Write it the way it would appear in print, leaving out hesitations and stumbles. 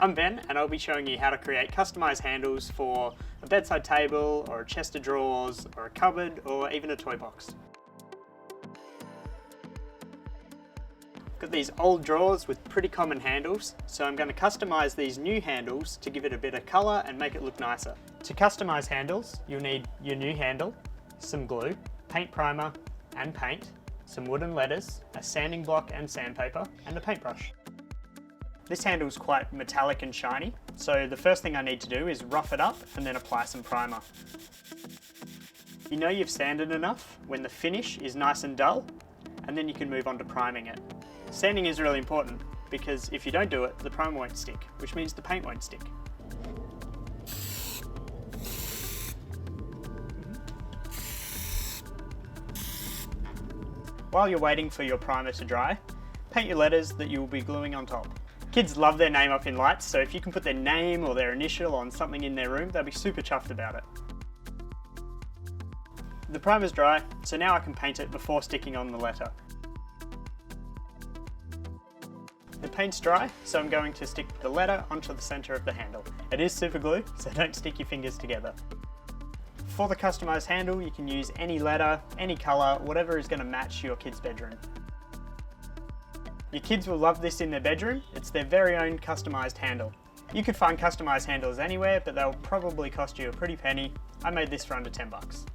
I'm Ben and I'll be showing you how to create customized handles for a bedside table or a chest of drawers or a cupboard or even a toy box. Got these old drawers with pretty common handles, so I'm going to customize these new handles to give it a bit of colour and make it look nicer. To customize handles, you'll need your new handle, some glue, paint primer and paint, some wooden letters, a sanding block and sandpaper, and a paintbrush. This handle is quite metallic and shiny, so the first thing I need to do is rough it up and then apply some primer. You know you've sanded enough when the finish is nice and dull, and then you can move on to priming it. Sanding is really important because if you don't do it, the primer won't stick, which means the paint won't stick. While you're waiting for your primer to dry, paint your letters that you will be gluing on top. Kids love their name up in lights, so if you can put their name or their initial on something in their room, they'll be super chuffed about it. The primer's dry, so now I can paint it before sticking on the letter. The paint's dry, so I'm going to stick the letter onto the centre of the handle. It is super glue, so don't stick your fingers together. For the customised handle, you can use any letter, any colour, whatever is going to match your kid's bedroom. Your kids will love this in their bedroom. It's their very own customised handle. You could find customised handles anywhere, but they'll probably cost you a pretty penny. I made this for under $10.